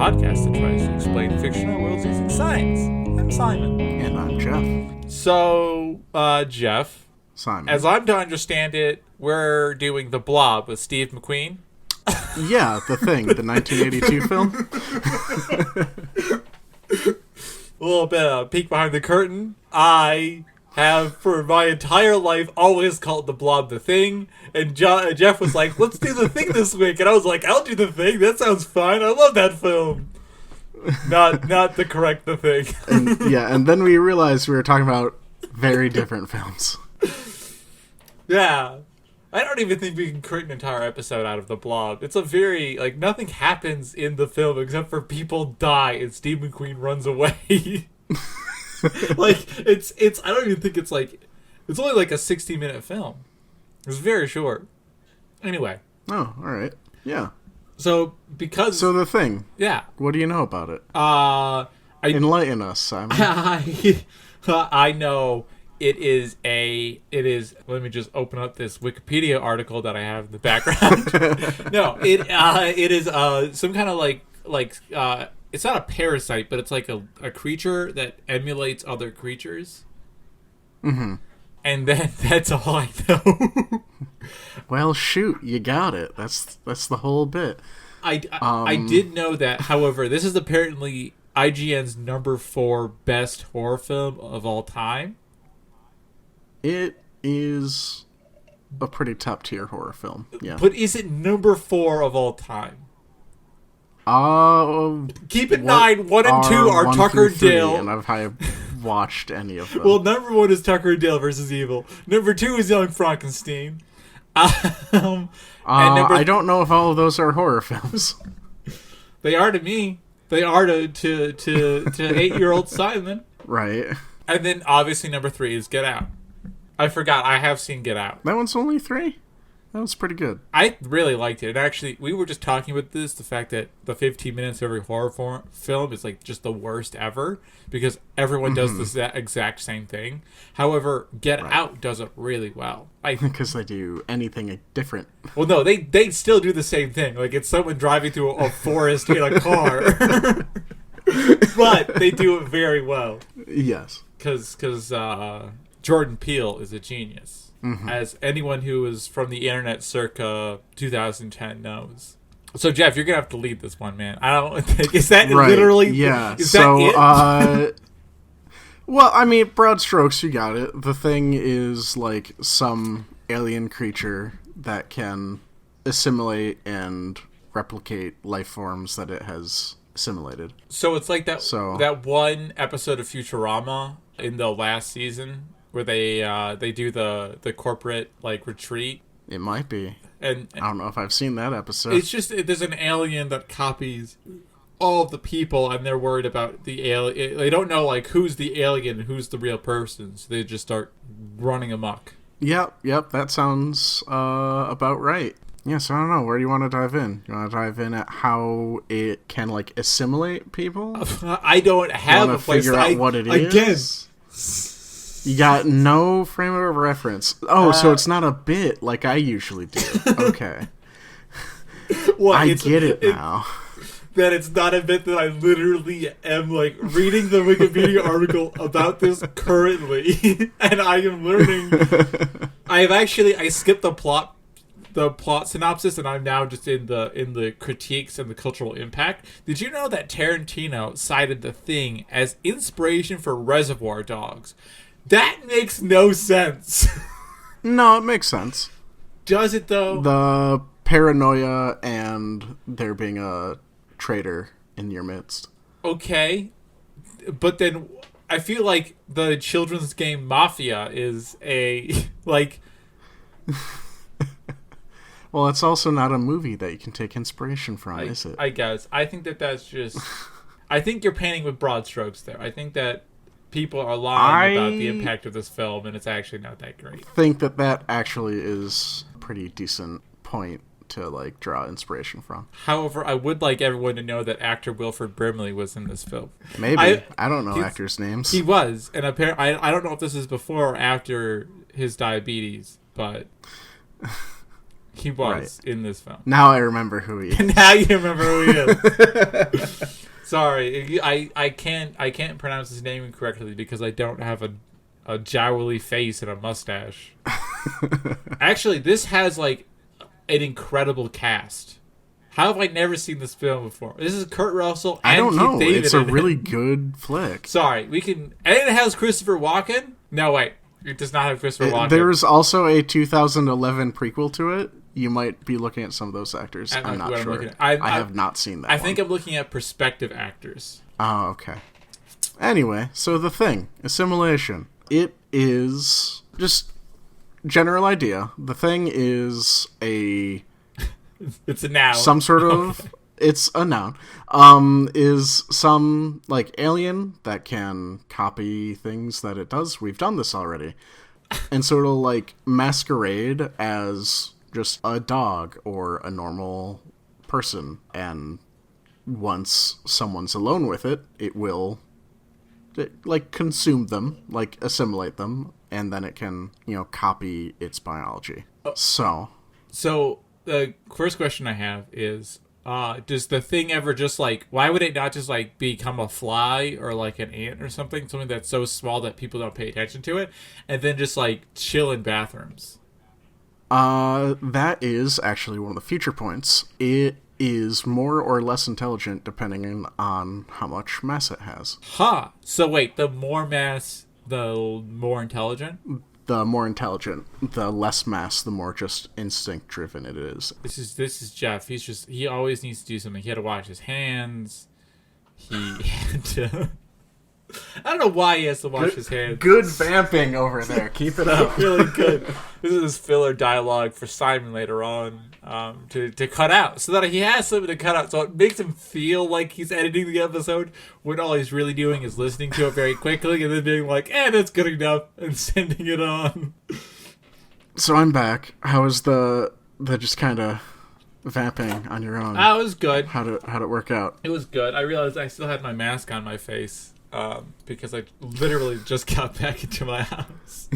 podcast that tries to explain fictional worlds using science. I'm Simon. And I'm Jeff. So, Jeff, Simon. as I'm to understand it, we're doing The Blob with Steve McQueen. Yeah, The Thing, the 1982 film. A little bit of peek behind the curtain. I have, for my entire life, always called The Blob The Thing. And Jeff was like, let's do The Thing this week. And I was like, I'll do The Thing. That sounds fine. I love that film. Not the correct The Thing. And then we realized we were talking about very different films. Yeah. I don't even think we can create an entire episode out of The Blob. It's a very, nothing happens in the film except for people die and Steve McQueen runs away. It's I don't even think it's only a 60-minute film. It's very short. Anyway. Oh, alright. Yeah. So The Thing. Yeah. What do you know about it? Enlighten us, Simon. I know it is, let me just open up this Wikipedia article that I have in the background. No, it is some kind of it's not a parasite, but it's like a creature that emulates other creatures. Mm-hmm. And then that's all I know. Well, shoot, you got it. That's the whole bit. I did know that, however, this is apparently IGN's number 4 best horror film of all time. It is a pretty top-tier horror film, yeah. But is it number 4 of all time? Keep in mind, 1 and 2 are Tucker and Dale. And I've watched any of them. Well, number 1 is Tucker and Dale versus Evil. Number 2 is Young Frankenstein. I don't know if all of those are horror films. They are to me. They are to 8-year-old Simon. Right. And then, obviously, number 3 is Get Out. I forgot. I have seen Get Out. That one's only 3? That was pretty good. I really liked it. And actually, we were just talking about this, the fact that the 15 minutes of every horror film is just the worst ever, because everyone does the exact same thing. However, Get Out does it really well. Because they do anything different. Well, no, they still do the same thing. It's someone driving through a forest in a car. But they do it very well. Yes. Because Jordan Peele is a genius. Mm-hmm. As anyone who is from the internet circa 2010 knows. So, Jeff, you're going to have to lead this one, man. I don't think... Is that literally... Yeah. Is that it? Well, I mean, broad strokes, you got it. The Thing is, some alien creature that can assimilate and replicate life forms that it has assimilated. So, it's like that one episode of Futurama in the last season... where they do the corporate retreat. It might be. And I don't know if I've seen that episode. It's just there's an alien that copies all of the people, and they're worried about the alien. They don't know who's the alien and who's the real person, so they just start running amok. Yep. That sounds about right. Yeah, so I don't know. Where do you want to dive in? You want to dive in at how it can assimilate people? I don't have a place. Figure out what it is. You got no frame of reference. Oh, so it's not a bit like I usually do. Okay. Well, I get it now. That it's not a bit that I literally am reading the Wikipedia article about this currently, and I am learning. I skipped the plot synopsis, and I'm now just in the critiques and the cultural impact. Did you know that Tarantino cited The Thing as inspiration for Reservoir Dogs? That makes no sense. No, it makes sense. Does it, though? The paranoia and there being a traitor in your midst. Okay. But then I feel like the children's game Mafia is a, Well, it's also not a movie that you can take inspiration from, is it? I guess. I think that's just... I think you're painting with broad strokes there. I think that people are lying about the impact of this film, and it's actually not that great. I think that actually is a pretty decent point to draw inspiration from. However, I would like everyone to know that actor Wilford Brimley was in this film. Maybe. I don't know actors' names. He was, and apparently I don't know if this is before or after his diabetes, but He was in this film. Now I remember who he is. Now you remember who he is. Sorry, I can't pronounce his name correctly because I don't have a jowly face and a mustache. Actually, this has like an incredible cast. How have I never seen this film before? This is Kurt Russell and I don't know. Keith David It's a really good flick. Sorry, we can. And it has Christopher Walken. No, wait, it does not have Christopher Walken. There's also a 2011 prequel to it. You might be looking at some of those actors. I'm not sure. I have not seen that. I think I'm looking at prospective actors. Oh, okay. Anyway, so The Thing, assimilation. It is just general idea. The Thing is a it's a noun. Some sort of it's a noun. Is some like alien that can copy things that it does. We've done this already. And so it'll like masquerade as just a dog or a normal person, and once someone's alone with it, it will like consume them, like assimilate them, and then it can, copy its biology. So the first question I have is, does the thing ever just like, why would it not just like become a fly or like an ant or something that's so small that people don't pay attention to it, and then just like chill in bathrooms? That is actually one of the future points. It is more or less intelligent depending on how much mass it has. Huh. So wait, the more mass, the more intelligent? The more intelligent. The less mass, the more just instinct driven it is. This is Jeff. He always needs to do something. He had to wash his hands. He had to... I don't know why he has to wash his hands. Good vamping over there. Keep it up. Really good. This is filler dialogue for Simon later on to cut out, so that he has something to cut out. So it makes him feel like he's editing the episode when all he's really doing is listening to it very quickly and then being like, that's good enough, and sending it on. So I'm back. How was the just kind of vamping on your own? It was good. How'd it work out? It was good. I realized I still had my mask on my face. Because I literally just got back into my house.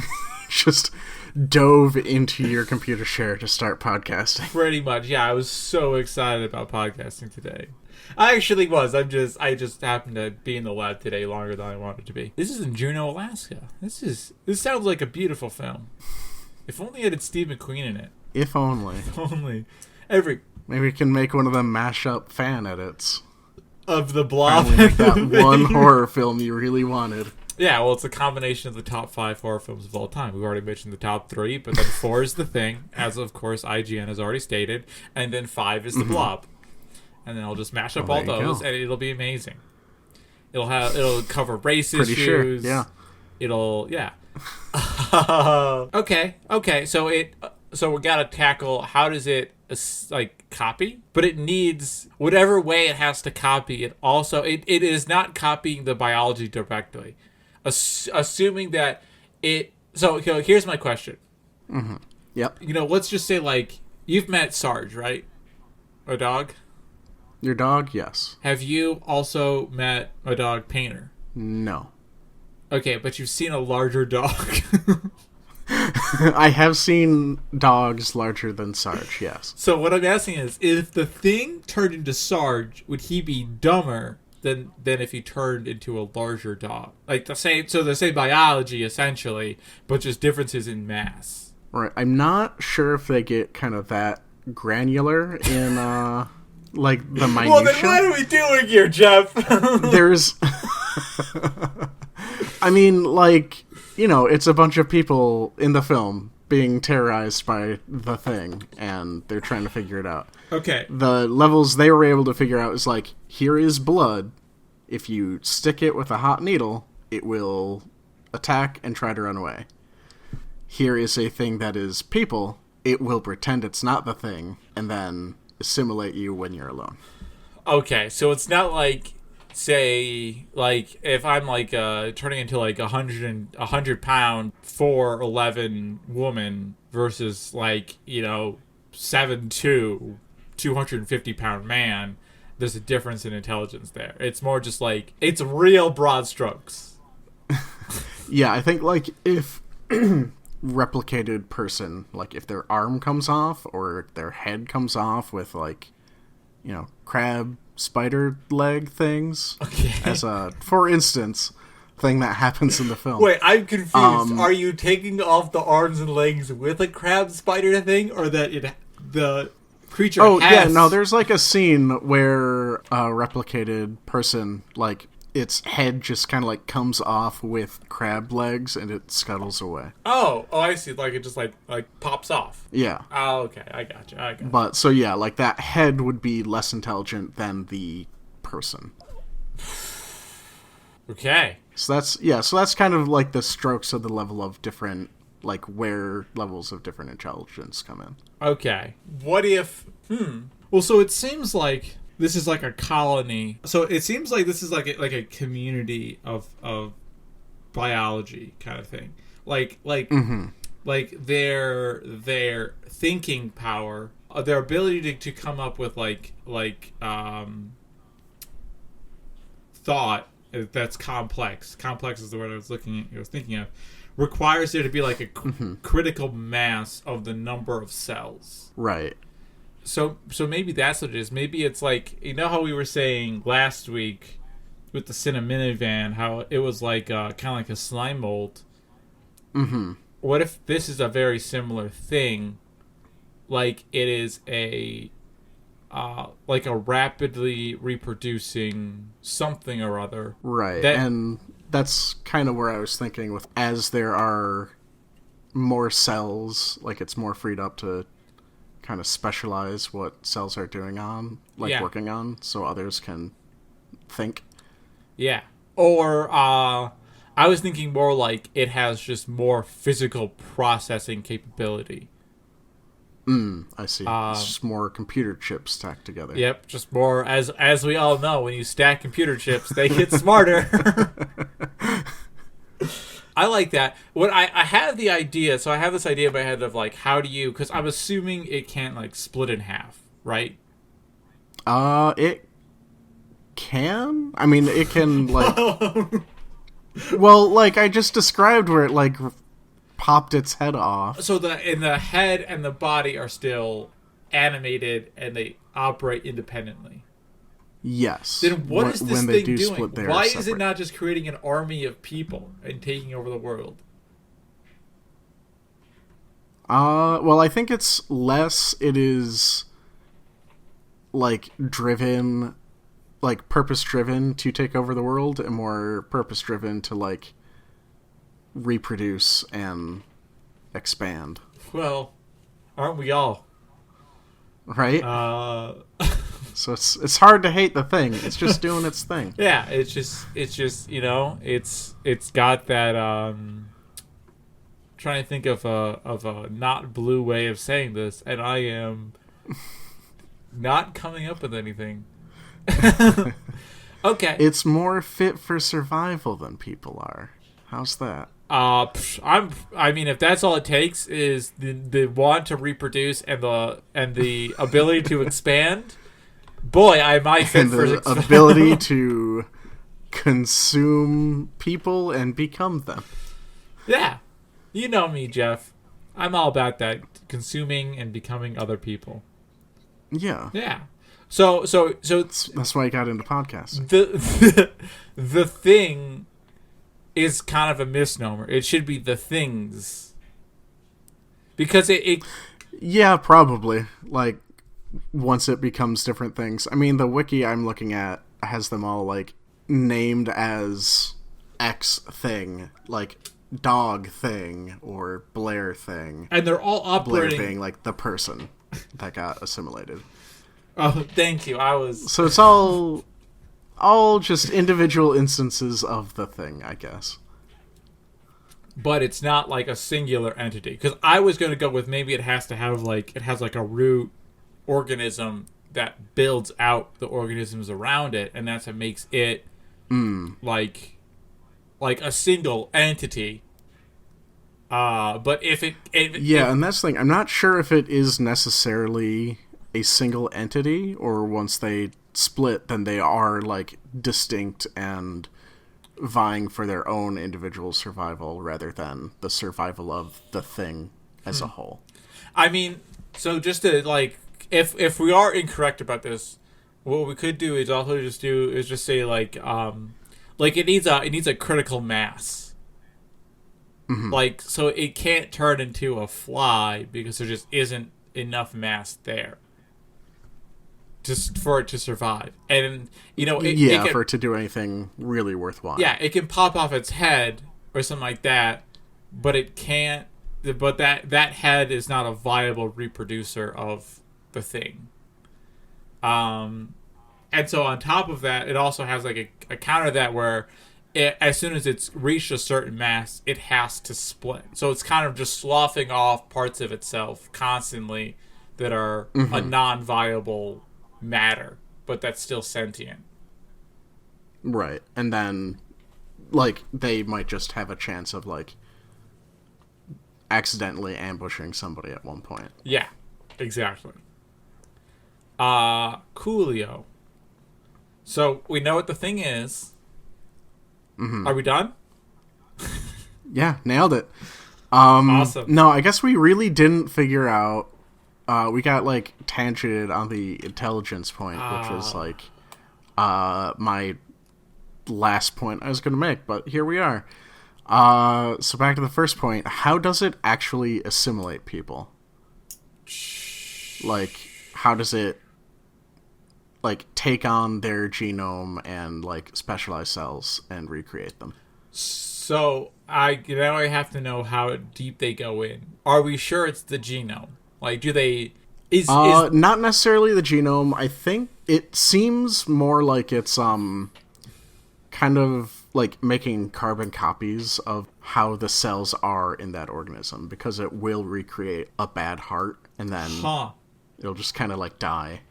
Just dove into your computer chair to start podcasting. Pretty much, yeah. I was so excited about podcasting today. I actually was. I just happened to be in the lab today longer than I wanted to be. This is in Juneau, Alaska. This sounds like a beautiful film. If only it had Steve McQueen in it. If only. If only. Maybe we can make one of them mashup fan edits. Of the Blob. That one horror film you really wanted. Yeah, well, it's a combination of the top 5 horror films of all time. We've already mentioned the top 3, but then 4 is The Thing, as of course IGN has already stated, and then 5 is The Blob. And then I'll just mash up all those, and it'll be amazing. It'll cover race Pretty issues. Sure, yeah. Okay. So we gotta tackle, how does it copy? But it needs whatever way it has to copy. It also it is not copying the biology directly, assuming that it. So here's my question. Mm-hmm. Yep. Let's just say you've met Sarge, right? A dog. Your dog, yes. Have you also met a dog Painter? No. Okay, but you've seen a larger dog. I have seen dogs larger than Sarge, yes. So what I'm asking is, if the thing turned into Sarge, would he be dumber than if he turned into a larger dog? The same biology, essentially, but just differences in mass. Right. I'm not sure if they get kind of that granular in, the minutia. Well, then what are we doing here, Jeff? There's... I mean, it's a bunch of people in the film being terrorized by the thing, and they're trying to figure it out. Okay. The levels they were able to figure out is here is blood. If you stick it with a hot needle, it will attack and try to run away. Here is a thing that is people. It will pretend it's not the thing, and then assimilate you when you're alone. Okay, so it's not say if I'm turning into a 100-pound 4'11" woman versus 7'2", 250-pound man, there's a difference in intelligence there. It's more just it's real broad strokes. Yeah, I think if replicated person, like if their arm comes off or their head comes off with like, crab spider leg things, as a, for instance, thing that happens in the film. Wait, I'm confused. Are you taking off the arms and legs with a crab spider thing, or that the creature has... yeah, no, there's like a scene where a replicated person, like, its head just kind of like comes off with crab legs and it scuttles away. Oh, I see. Like it just like pops off. Yeah. Oh, okay. I got you. But so yeah, like that head would be less intelligent than the person. Okay. So that's kind of like the strokes of the level of different, like where levels of different intelligence come in. Okay. What if? Well, so it seems like this is like a colony. So it seems like this is like a community of biology kind of thing. Like their thinking power, their ability to come up with thought that's complex. Complex is the word I was thinking of. Requires there to be like a critical mass of the number of cells. Right. So maybe that's what it is. Maybe it's like, how we were saying last week with the Cinnaminivan, how it was like kind of like a slime mold. Mm-hmm. What if this is a very similar thing? Like it is a rapidly reproducing something or other. Right. And that's kind of where I was thinking with, as there are more cells, like it's more freed up to kind of specialize what cells are doing working on, so others can think. Yeah. Or I was thinking more like it has just more physical processing capability. I see. It's just more computer chips stacked together. Yep, just more, as we all know, when you stack computer chips, they get smarter. I like that. What I have the idea, so I have this idea in my head of like, how do you, because I'm assuming it can't like split in half, right? It can? I mean, it can like, well, like I just described where it like popped its head off. So the head and the body are still animated and they operate independently. Yes. Then what is this thing doing? Split, why is it not just creating an army of people and taking over the world? Well, I think it is like driven, like purpose driven to take over the world, and more purpose driven to like reproduce and expand. Well, aren't we all? Right? So it's hard to hate the thing. It's just doing its thing. Yeah, it's just it's got that trying to think of a not blue way of saying this, and I am not coming up with anything. Okay. It's more fit for survival than people are. How's that? I mean, if that's all it takes is the want to reproduce and the ability to expand, boy, I might fit for the ability to consume people and become them. Yeah, you know me, Jeff. I'm all about that, consuming and becoming other people. Yeah. Yeah. So that's why I got into podcasting. The thing is kind of a misnomer. It should be the things. Because it yeah, probably. Like, once it becomes different things. I mean, the wiki I'm looking at has them all, like, named as X thing. Like, dog thing or Blair thing. And they're all operating... Blair being, like, the person that got assimilated. Oh, thank you. So it's all just individual instances of the thing, I guess. But it's not like a singular entity. Because I was going to go with maybe it has to have like, it has like a root organism that builds out the organisms around it. And that's what makes it like a single entity. But if it... and that's the thing. I'm not sure if it is necessarily a single entity, or once they split, then they are like distinct and vying for their own individual survival rather than the survival of the thing as a whole. I mean, so just to like, if we are incorrect about this, what we could do is also just say like it needs a critical mass. Mm-hmm. Like, so it can't turn into a fly because there just isn't enough mass there just for it to survive. And it for it to do anything really worthwhile. Yeah, it can pop off its head or something like that, but it can't. But that head is not a viable reproducer of the thing. And so on top of that, it also has like a counter to that where as soon as it's reached a certain mass, it has to split. So it's kind of just sloughing off parts of itself constantly that are a non-viable matter, but that's still sentient. Right. And then, like, they might just have a chance of, like, accidentally ambushing somebody at one point. Yeah, exactly. Coolio. So we know what the thing is. Mm-hmm. Are we done? Yeah, nailed it. Awesome. No, I guess we really didn't figure out. We got like tangented on the intelligence point, which was like my last point I was going to make, but here we are. So back to the first point. How does it actually assimilate people? Like, how does it like take on their genome and like specialize cells and recreate them? So I have to know how deep they go in. Are we sure it's the genome? Like, do they? Is not necessarily the genome. I think it seems more like it's kind of like making carbon copies of how the cells are in that organism, because it will recreate a bad heart and then it'll just kind of like die.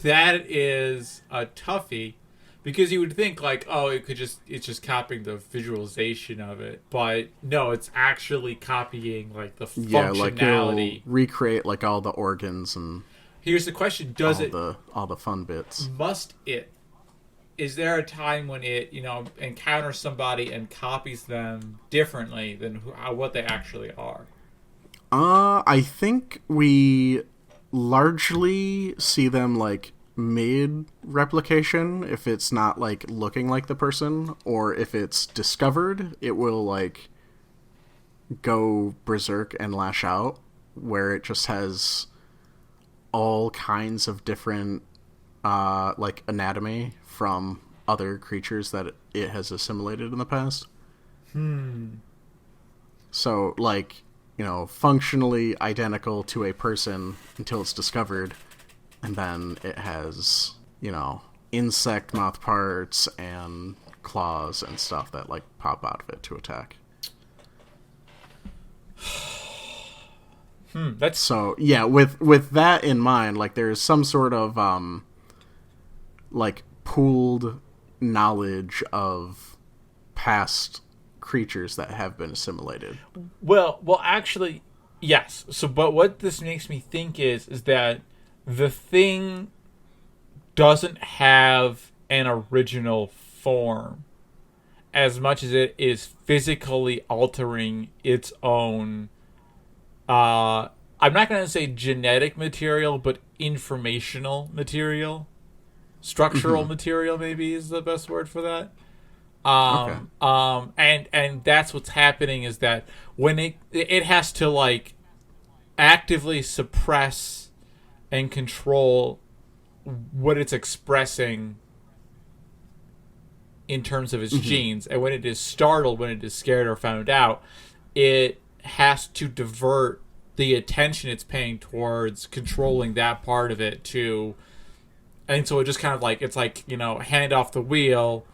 That is a toughie, because you would think like, oh, it's just copying the visualization of it, but no, it's actually copying like the functionality. Yeah, like it'll recreate like all the organs and. Here's the question: all the fun bits? Must it? Is there a time when it encounters somebody and copies them differently than what they actually are? I think we largely see them like mid-replication if it's not like looking like the person, or if it's discovered it will like go berserk and lash out, where it just has all kinds of different like anatomy from other creatures that it has assimilated in the past. So like, functionally identical to a person until it's discovered, and then it has, insect mouth parts and claws and stuff that like pop out of it to attack. That's so yeah. With that in mind, like there's some sort of like pooled knowledge of past creatures that have been assimilated. Well, actually, yes. So, but what this makes me think is that the thing doesn't have an original form as much as it is physically altering its own I'm not going to say genetic material, but informational material. Structural material maybe is the best word for that. And that's what's happening, is that when it has to like actively suppress and control what it's expressing in terms of its genes, and when it is startled, when it is scared or found out, it has to divert the attention it's paying towards controlling that part of it to, and so it just kind of like, it's like, hand off the wheel.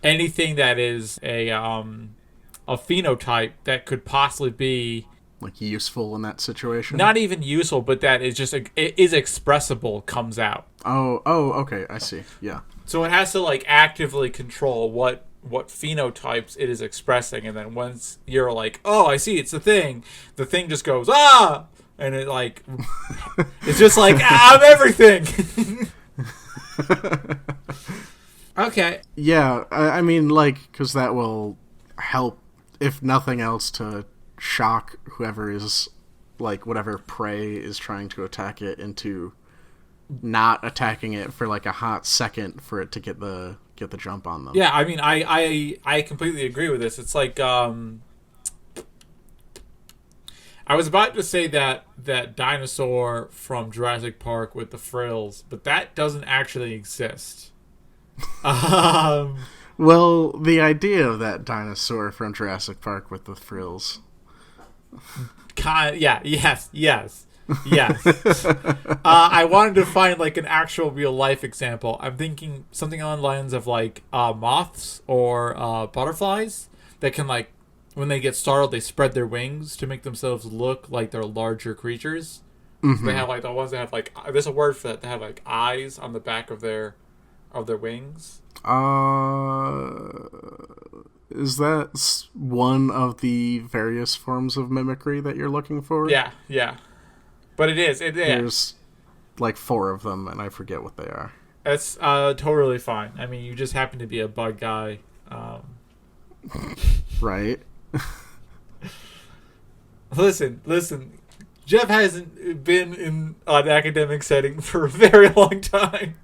Anything that is a phenotype that could possibly be like useful in that situation, not even useful, but that is just it is expressible, comes out. Oh, okay, I see. Yeah. So it has to like actively control what phenotypes it is expressing, and then once you're like, oh, I see, it's the thing just goes and it like it's just like I'm everything. Okay. Yeah, I mean, like, because that will help, if nothing else, to shock whoever is, like, whatever prey is trying to attack it into not attacking it for like a hot second for it to get the jump on them. Yeah, I mean, I completely agree with this. It's like I was about to say that dinosaur from Jurassic Park with the frills, but that doesn't actually exist. Um, Well, the idea of that dinosaur from Jurassic Park with the frills. yeah, yes. I wanted to find like an actual real life example. I'm thinking something along the lines of like moths or butterflies that can like when they get startled they spread their wings to make themselves look like they're larger creatures. So they have like the ones that have like there's a word for that. They have like eyes on the back of their wings. Is that one of the various forms of mimicry that you're looking for? Yeah. But it is. There's like 4 of them, and I forget what they are. That's totally fine. I mean, you just happen to be a bug guy. Right. Listen. Jeff hasn't been in an academic setting for a very long time.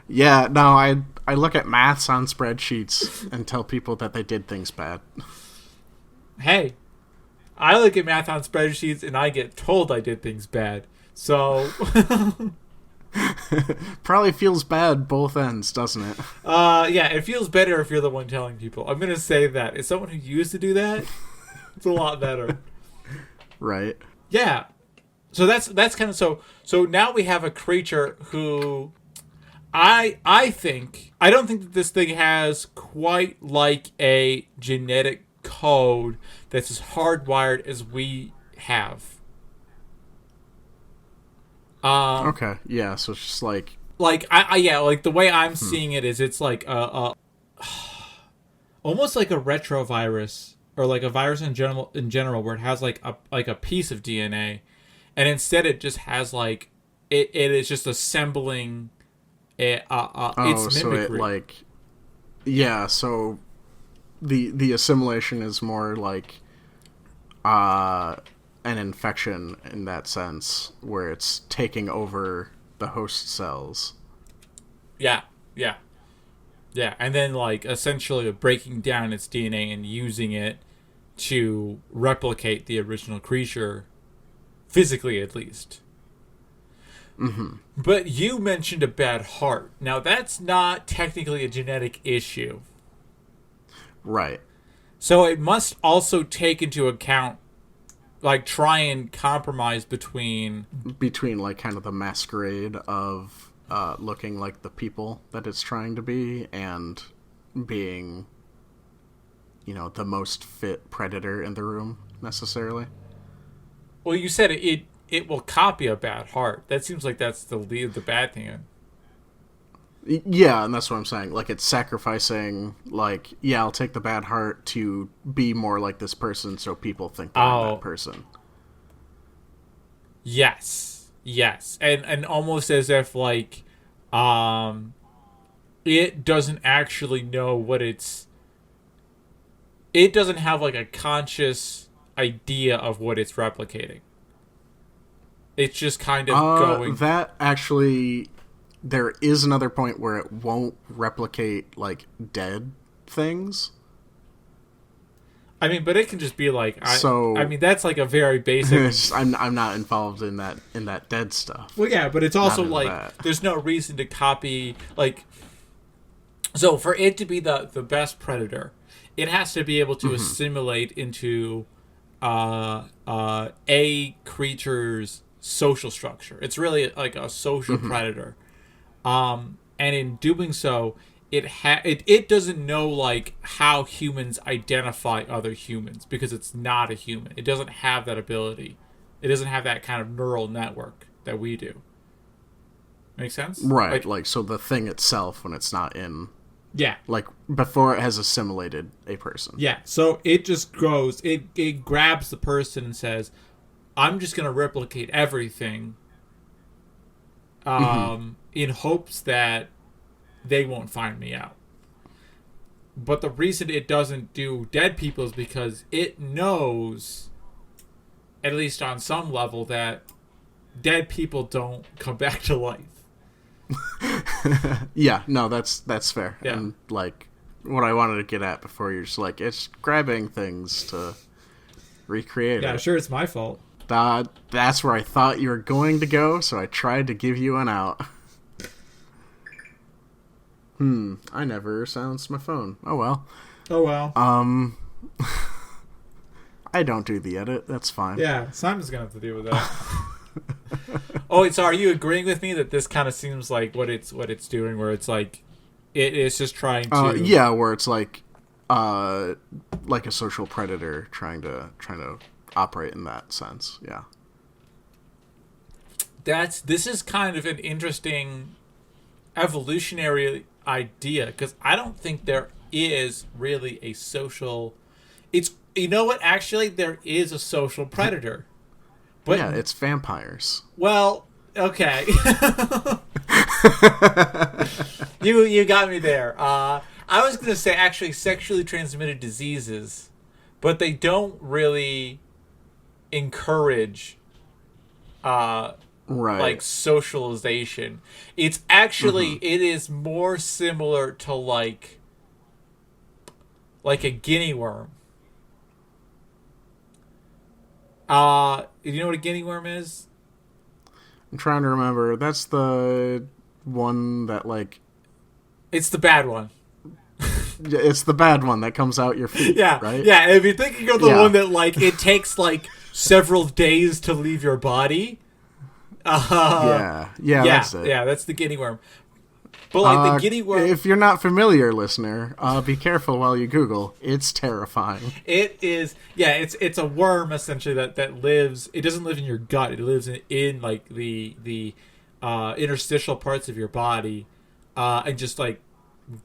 Yeah, no, I look at maths on spreadsheets and tell people that they did things bad. Hey, I look at math on spreadsheets and I get told I did things bad. So Probably feels bad both ends, doesn't it? yeah, it feels better if you're the one telling people. I'm gonna say that. As someone who used to do that, it's a lot better. Right. Yeah. So that's kind of so now we have a creature who I don't think that this thing has quite like a genetic code that's as hardwired as we have. Okay. Yeah. So it's just like like the way I'm seeing it is it's like almost like a retrovirus or like a virus in general where it has like a piece of DNA, and instead it just has like it is just assembling its mimicry. So it like yeah. So the assimilation is more like an infection in that sense, where it's taking over the host cells. Yeah, and then like essentially breaking down its DNA and using it to replicate the original creature, physically at least. Mm-hmm. But you mentioned a bad heart. Now that's not technically a genetic issue. Right. So it must also take into account, like, try and compromise between like kind of the masquerade of looking like the people that it's trying to be and being, the most fit predator in the room necessarily. Well, you said it will copy a bad heart. That seems like that's the bad thing. Yeah, and that's what I'm saying. Like, it's sacrificing, like, yeah, I'll take the bad heart to be more like this person so people think that I'm that person. Yes. And almost as if, like, it doesn't actually know what it's... It doesn't have, like, a conscious idea of what it's replicating. It's just kind of going... That actually... There is another point where it won't replicate, like, dead things. I mean, but it can just be like... I mean, that's like a very basic... I'm not involved in that dead stuff. Well, yeah, but it's also like... There's no reason to copy... Like... So, for it to be the best predator, it has to be able to assimilate into a creature's social structure. It's really like a social predator. And in doing so, it doesn't know like how humans identify other humans because it's not a human. It doesn't have that ability. It doesn't have that kind of neural network that we do. Make sense? Right. Like so the thing itself when it's not in... Yeah. Like before it has assimilated a person. Yeah. So it just grows. It grabs the person and says, I'm just going to replicate everything. In hopes that they won't find me out. But the reason it doesn't do dead people is because it knows, at least on some level, that dead people don't come back to life. Yeah, no, that's fair. Yeah. And like what I wanted to get at before, you're just like, it's grabbing things to recreate Yeah, it. sure, it's my fault. That's where I thought you were going to go, so I tried to give you an out. I never silenced my phone. Oh well. Oh, well. I don't do the edit. That's fine. Yeah, Simon's going to have to deal with that. Oh, so are you agreeing with me that this kind of seems like what it's doing, where it's like it is just trying to... yeah, where it's like a social predator trying to operate in that sense. Yeah. This is kind of an interesting evolutionary idea, because I don't think there is really a social... It's, you know what, actually there is a social predator. But yeah, it's vampires. Well, okay. You got me there. I was going to say actually sexually transmitted diseases, but they don't really encourage like socialization. It's actually it is more similar to like a guinea worm. You know what a guinea worm is? I'm trying to remember. That's the one that like... It's the bad one. It's the bad one that comes out your feet, Yeah, right? yeah. If you're thinking of the one that like it takes like several days to leave your body. Yeah, that's it. Yeah, that's the guinea worm. But like the guinea worm, if you're not familiar, listener, be careful while you Google. It's terrifying. it is. Yeah, it's a worm essentially that lives. It doesn't live in your gut. It lives in like the interstitial parts of your body, and just like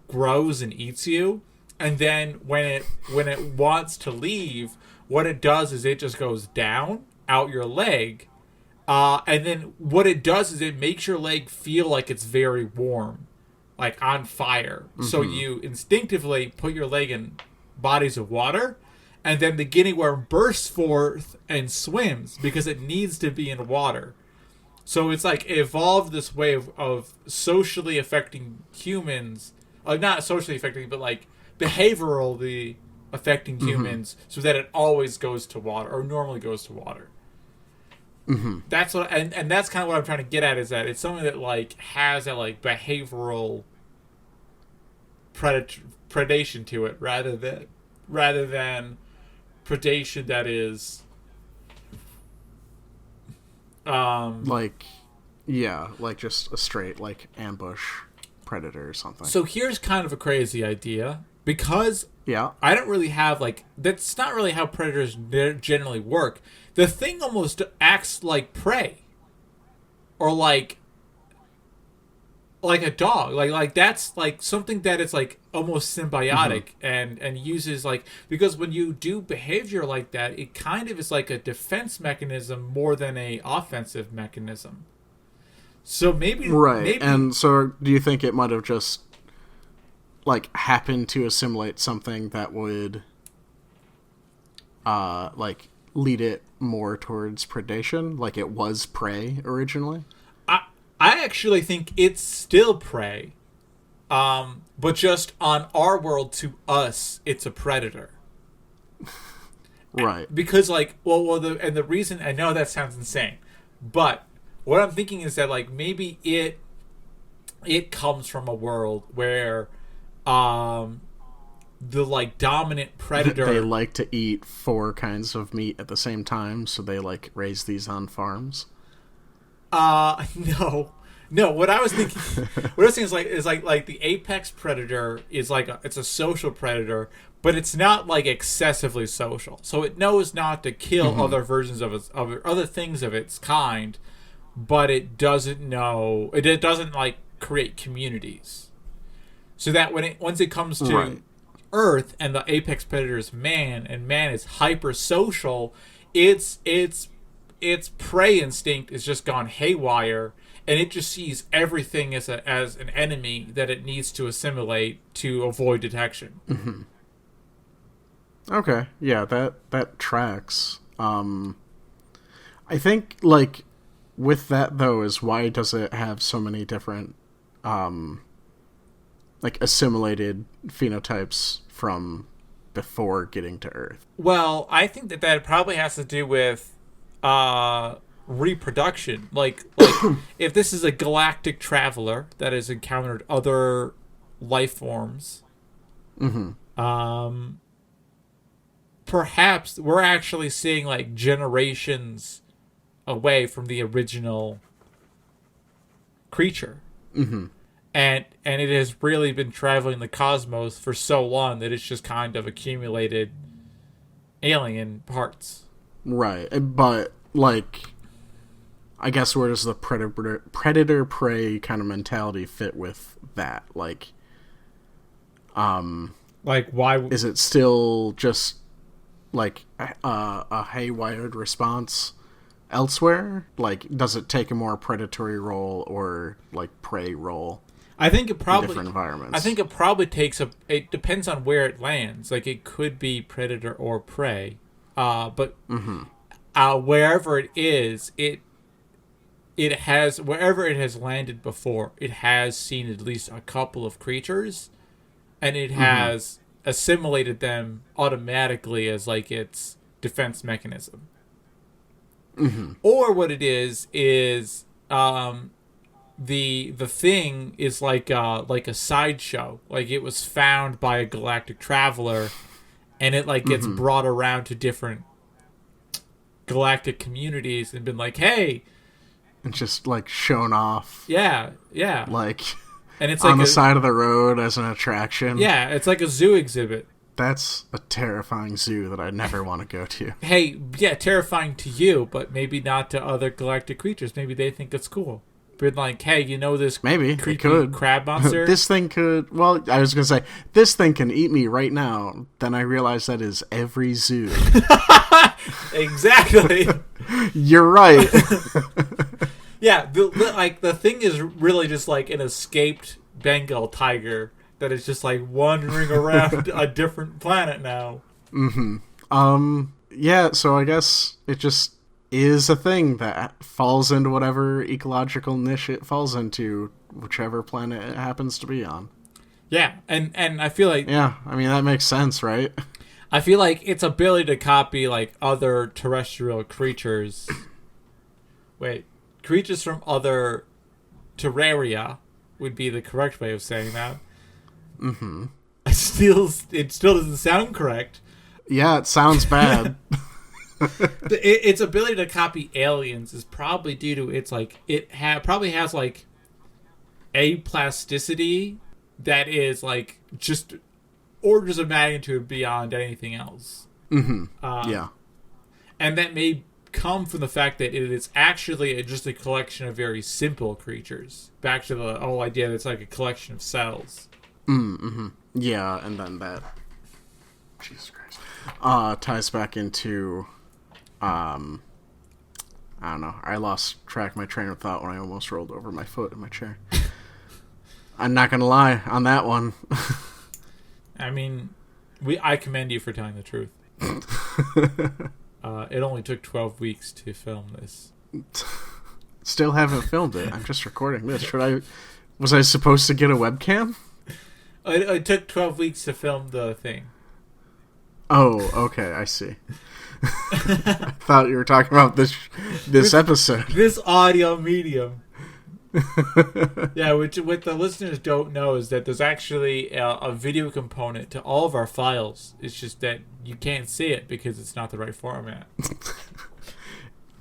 grows and eats you. And then when it wants to leave, what it does is it just goes down out your leg, and then what it does is it makes your leg feel like it's very warm, like on fire. So you instinctively put your leg in bodies of water, and then the guinea worm bursts forth and swims because it needs to be in water. So it's like evolved this way of socially affecting humans, not socially affecting, but like behaviorally affecting humans, so that it always goes to water, or normally goes to water. That's what, and that's kind of what I'm trying to get at, is that it's something that like has that like behavioral predation to it, rather than predation that is like just a straight like ambush predator or something. So here's kind of a crazy idea, because yeah, I don't really have like, that's not really how predators generally work. The thing almost acts like prey, or like a dog, like that's like something that is like almost symbiotic, and uses like, because when you do behavior like that, it kind of is like a defense mechanism more than a offensive mechanism. So maybe and so do you think it might have just like happened to assimilate something that would like lead it more towards predation, like it was prey originally? I actually think it's still prey, but just on our world, to us, it's a predator. Right. Because like, the reason, I know that sounds insane, but what I'm thinking is that like maybe it comes from a world where the like dominant predator, they like to eat 4 kinds of meat at the same time, so they like raise these on farms. No. What I was thinking is like the apex predator is like it's a social predator, but it's not like excessively social. So it knows not to kill other versions of other things of its kind, but it doesn't know, it doesn't like create communities. So that once it comes to Earth, and the apex predator is man, and man is hyper social, its prey instinct is just gone haywire, and it just sees everything as an enemy that it needs to assimilate to avoid detection. Mm-hmm. Okay, yeah, that tracks. I think, like, with that, though, is why does it have so many different, like, assimilated phenotypes from before getting to Earth? Well, I think that probably has to do with reproduction. Like if this is a galactic traveler that has encountered other life forms, perhaps we're actually seeing like generations away from the original creature. And it has really been traveling the cosmos for so long that it's just kind of accumulated alien parts. Right, but, like, I guess where does the predator-prey kind of mentality fit with that? Like why is it still just, like, a haywired response elsewhere? Like, does it take a more predatory role or, like, prey role? I think it probably in different environments. I think it probably takes it depends on where it lands. Like it could be predator or prey. But wherever it is, it has wherever it has landed before, it has seen at least a couple of creatures, and it has assimilated them automatically as like its defense mechanism. Or what it is the thing is like a sideshow. Like it was found by a galactic traveler, and it like gets brought around to different galactic communities and been like, hey, and just like shown off. Yeah. Like, and it's on like the side of the road as an attraction. Yeah, it's like a zoo exhibit. That's a terrifying zoo that I'd never want to go to. Hey, yeah, terrifying to you, but maybe not to other galactic creatures. Maybe they think it's cool. Been like, hey, you know this maybe creepy could. crab monster? This thing could... Well, I was going to say, this thing can eat me right now. Then I realized that is every zoo. Exactly. You're right. Yeah, the thing is really just like an escaped Bengal tiger that is just like wandering around a different planet now. Yeah, so I guess it just is a thing that falls into whatever ecological niche it falls into, whichever planet it happens to be on. Yeah, and I feel like... Yeah, I mean, that makes sense, right? I feel like its ability to copy, like, other terrestrial creatures... creatures from other terraria would be the correct way of saying that. It still doesn't sound correct. Yeah, it sounds bad. Its ability to copy aliens is probably due to its like probably has like a plasticity that is like just orders of magnitude beyond anything else. Yeah, and that may come from the fact that it is actually just a collection of very simple creatures. Back to the whole idea that it's like a collection of cells. Yeah, and then that, Jesus Christ, ties back into. I don't know. I lost track of my train of thought when I almost rolled over my foot in my chair. I'm not gonna lie on that one. I mean, I commend you for telling the truth. It only took 12 weeks to film this. Still haven't filmed it. I'm just recording this. Was I supposed to get a webcam? It took 12 weeks to film the thing. Oh, okay. I see. I thought you were talking about this episode. This audio medium. Yeah, which what the listeners don't know is that there's actually a video component to all of our files. It's just that you can't see it because it's not the right format.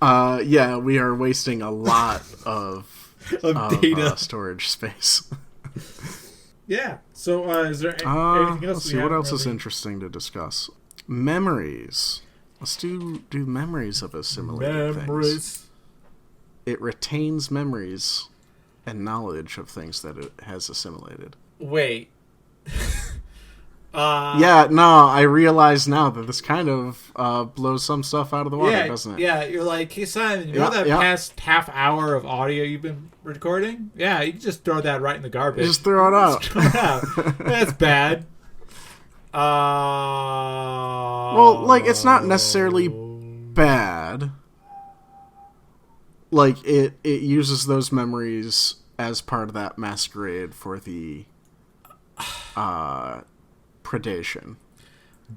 Yeah, we are wasting a lot of data storage space. Yeah. So, is there anything else? Let's see what else is interesting to discuss. Memories. Let's do memories of assimilated things. It retains memories and knowledge of things that it has assimilated. Wait. Yeah, no, I realize now that this kind of blows some stuff out of the water, doesn't it? Yeah, you're like, hey Simon, you know that past half hour of audio you've been recording? Yeah, you can just throw that right in the garbage. Just throw it out. Just throw it out. That's bad. Well, like, it's not necessarily bad. Like, it uses those memories as part of that masquerade for the predation.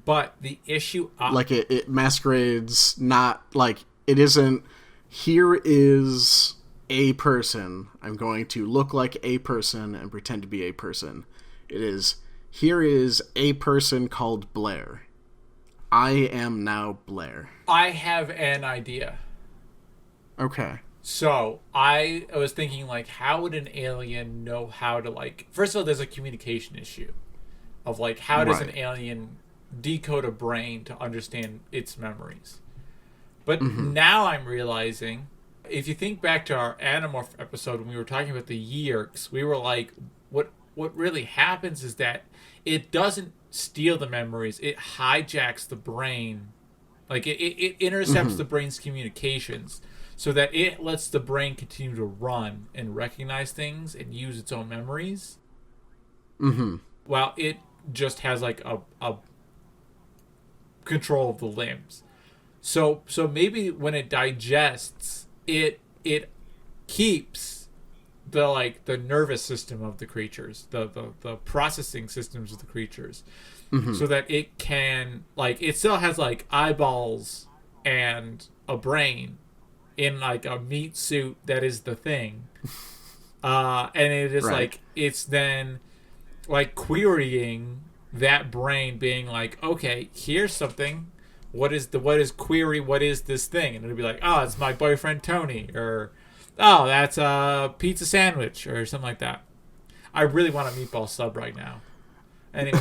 But the issue... like, it masquerades not... Like, it isn't, here is a person. I'm going to look like a person and pretend to be a person. It is, here is a person called Blair. I am now Blair. I have an idea. Okay. So, I was thinking, like, how would an alien know how to, like... First of all, there's a communication issue of, like, how does an alien decode a brain to understand its memories? But now I'm realizing, if you think back to our Animorph episode when we were talking about the Yeerks, we were like, what really happens is that it doesn't steal the memories, it hijacks the brain. Like, it intercepts the brain's communications, so that it lets the brain continue to run and recognize things and use its own memories. While it just has like a control of the limbs. So maybe when it digests, it keeps the nervous system of the creatures, the processing systems of the creatures, so that it can, like, it still has like eyeballs and a brain in like a meat suit that is the thing, and it is like, it's then like querying that brain, being like, okay, here's something, what is query, what is this thing? And it'll be like, oh, it's my boyfriend Tony, or oh, that's a pizza sandwich, or something like that. I really want a meatball sub right now. Anyway.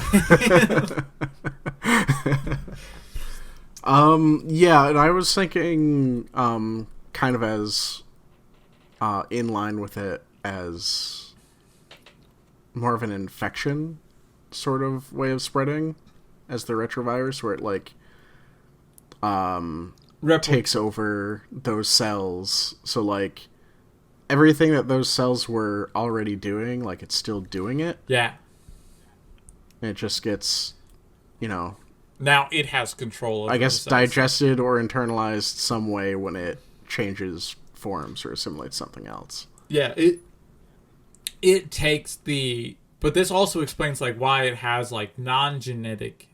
Yeah, and I was thinking kind of as in line with it as more of an infection sort of way of spreading as the retrovirus, where it like takes over those cells. So like everything that those cells were already doing, like, it's still doing it. Yeah. And it just gets, now it has control over, I guess, digested or internalized some way when it changes forms or assimilates something else. Yeah, it takes but this also explains like why it has like non-genetic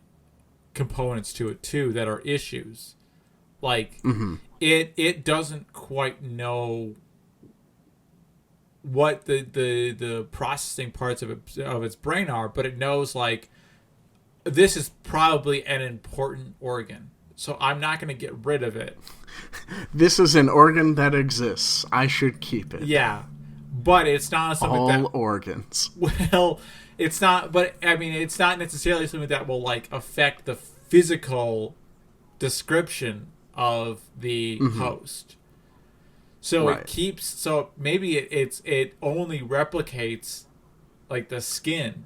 components to it too that are issues. Like it doesn't quite know what the processing parts of its brain are, but it knows like this is probably an important organ, so I'm not going to get rid of it. This is an organ that exists. I should keep it. Yeah, but it's not something all organs. Well, it's not. But I mean, it's not necessarily something that will like affect the physical description of the host. So it keeps. So maybe it only replicates like the skin,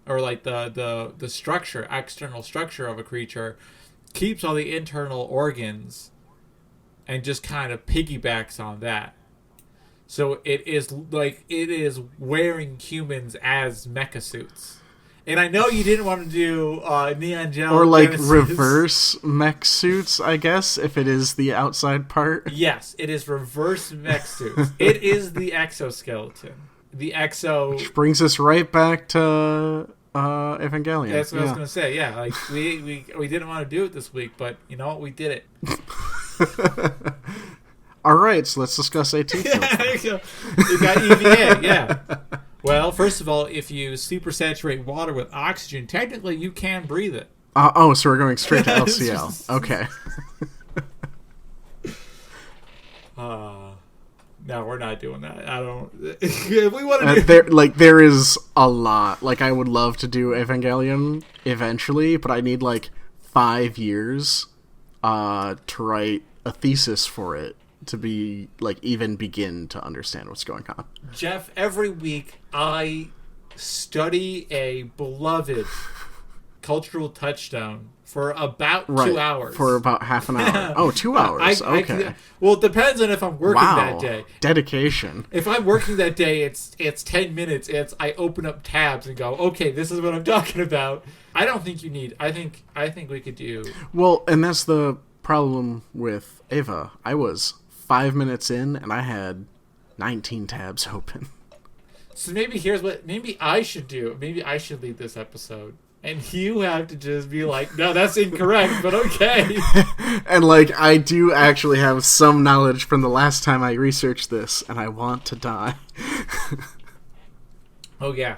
or like the structure, external structure of a creature, keeps all the internal organs, and just kind of piggybacks on that. So it is wearing humans as mecha suits. And I know you didn't want to do Neon Gel or like Genesis. Reverse mech suits, I guess, if it is the outside part. Yes, it is reverse mech suits. It is the exoskeleton. The exo. Which brings us right back to Evangelion. That's what I was going to say. Yeah, like we didn't want to do it this week, but you know what? We did it. All right, so let's discuss AT. Yeah, there you go. You got EVA, yeah. Well, first of all, if you supersaturate water with oxygen, technically you can breathe it. So we're going straight to LCL. Okay. No, we're not doing that. I don't. If we want to there is a lot. Like, I would love to do Evangelion eventually, but I need like 5 years to write a thesis for it to be like even begin to understand what's going on. Jeff, every week I study a beloved cultural touchstone for about Right, 2 hours. for about half an hour. Oh, 2 hours. Okay. Well, it depends on if I'm working Wow. that day. Dedication. If I'm working that day, it's 10 minutes. I open up tabs and go, okay, this is what I'm talking about. I don't think you need. I think we could do. Well, and that's the problem with Ava. I was 5 minutes in, and I had 19 tabs open. So maybe here's what maybe I should do. Maybe I should lead this episode. And you have to just be like, no, that's incorrect, but okay. And, like, I do actually have some knowledge from the last time I researched this, and I want to die. Oh, yeah.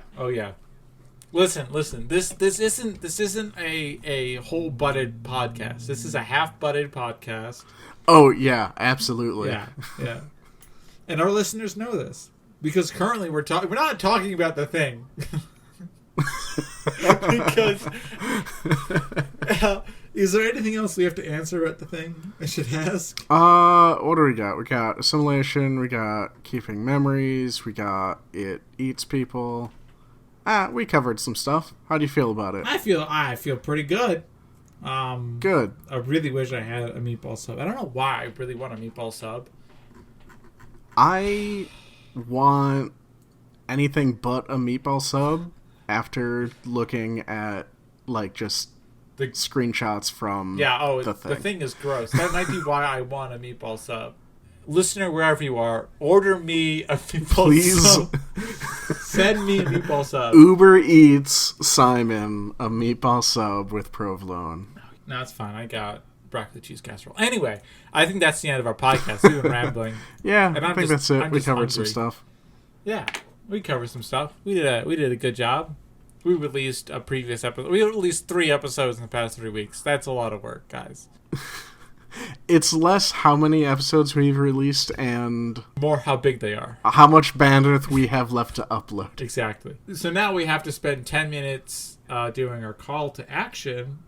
Listen. This isn't a whole-butted podcast. This is a half-butted podcast. Oh, yeah, absolutely. Yeah. And our listeners know this. Because currently we're not talking about the thing. Because is there anything else we have to answer at the thing I should ask? What do we got? We got assimilation, we got keeping memories, we got it eats people. We covered some stuff. How do you feel about it? I feel pretty good. Good. I really wish I had a meatball sub. I don't know why I really want a meatball sub. I want anything but a meatball sub after looking at, like, just the screenshots from the thing. The thing is gross. That might be why I want a meatball sub. Listener, wherever you are, order me a meatball sub. Send me a meatball sub. Uber Eats Simon a meatball sub with provolone. No, it's fine. I got broccoli cheese casserole. Anyway, I think that's the end of our podcast. We've been rambling. Yeah, I think that's it. We covered some stuff. Yeah, we covered some stuff. We did a good job. We released a previous episode. We released 3 episodes in the past 3 weeks. That's a lot of work, guys. It's less how many episodes we've released and more how big they are. How much bandwidth we have left to upload. Exactly. So now we have to spend 10 minutes doing our call to action,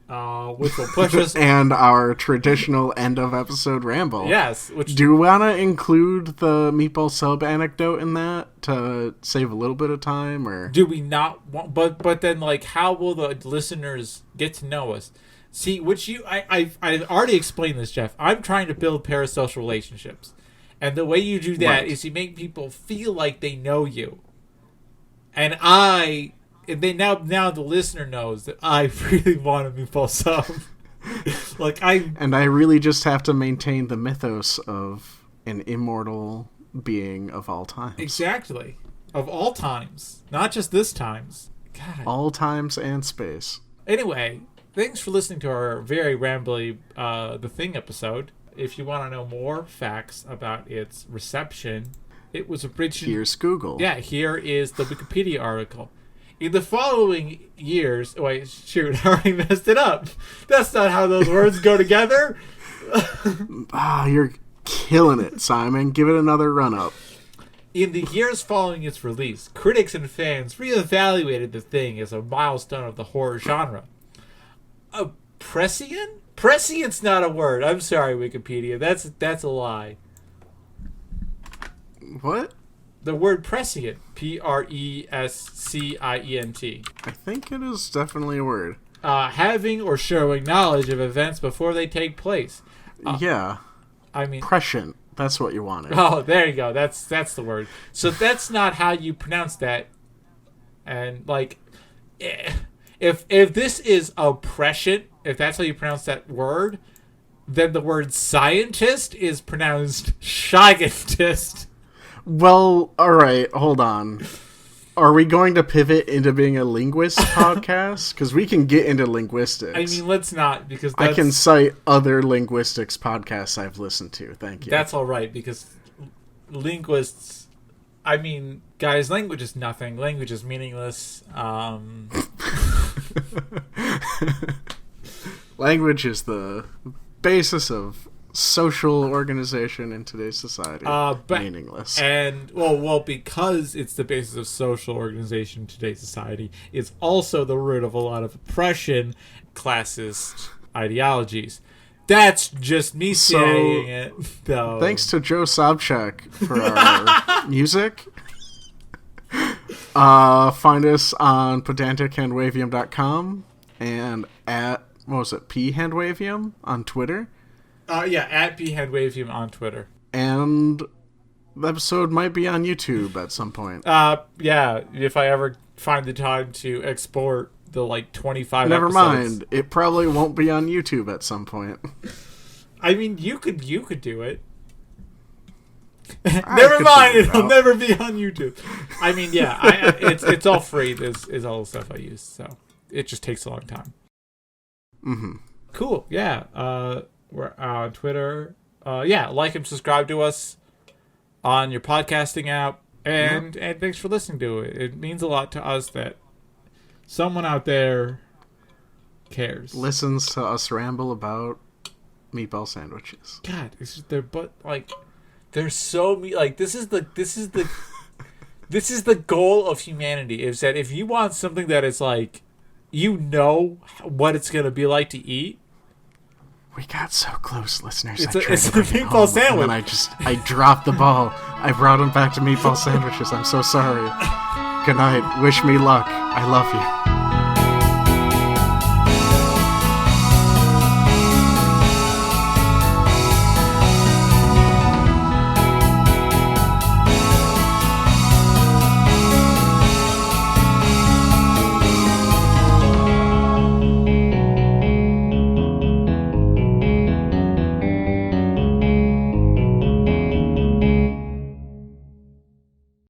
which will push us... and our traditional end-of-episode ramble. Yes. Do you want to include the meatball sub anecdote in that to save a little bit of time? Or do we not want... But then, like, how will the listeners get to know us? See, I've already explained this, Jeff. I'm trying to build parasocial relationships. And the way you do that is you make people feel like they know you. And now the listener knows that I really want a meatball sub. And I really just have to maintain the mythos of an immortal being of all times. Exactly. Of all times. Not just this times. God. All times and space. Anyway, thanks for listening to our very rambly The Thing episode. If you want to know more facts about its reception, it was originally... Here's Google. Yeah, here is the Wikipedia article. In the following years... Wait, shoot, I already messed it up. That's not how those words go together. You're killing it, Simon. Give it another run-up. In the years following its release, critics and fans reevaluated The Thing as a milestone of the horror genre. Prescient? Prescient's not a word. I'm sorry, Wikipedia. That's a lie. What? The word prescient. Prescient. I think it is definitely a word. Having or showing knowledge of events before they take place. Yeah. I mean... Prescient. That's what you wanted. Oh, there you go. That's the word. So that's not how you pronounce that. And, like... If this is oppression, if that's how you pronounce that word, then the word scientist is pronounced scientist. Well, alright, hold on. Are we going to pivot into being a linguist podcast? Because we can get into linguistics. I mean, let's not, because I can cite other linguistics podcasts I've listened to, thank you. That's alright, because linguists... I mean, guys, language is nothing. Language is meaningless. Language is the basis of social organization in today's society. Meaningless. And, well, because it's the basis of social organization in today's society, it's also the root of a lot of oppression, classist ideologies. That's just me saying it, though. Thanks to Joe Sopchak for our music. Find us on pedantichandwavium.com. and at, what was it, P Handwavium on Twitter. Yeah, at Pedantic Handwavium on Twitter. And the episode might be on YouTube at some point. Yeah, if I ever find the time to export the, 25 Never episodes. mind. It probably won't be on YouTube at some point. I mean, you could do it. Never mind, it'll never be on YouTube. I mean, yeah, it's all free. This is all the stuff I use, so it just takes a long time. Mm-hmm. Cool, yeah. We're on Twitter. Yeah, like and subscribe to us on your podcasting app, and thanks for listening to it. It means a lot to us that someone out there cares. Listens to us ramble about meatball sandwiches. God, it's just, they're so this is the goal of humanity, is that if you want something that is what it's gonna be like to eat. We got so close, listeners. It's a meatball sandwich. And I dropped the ball. I brought him back to meatball sandwiches. I'm so sorry. Good night. Wish me luck. I love you.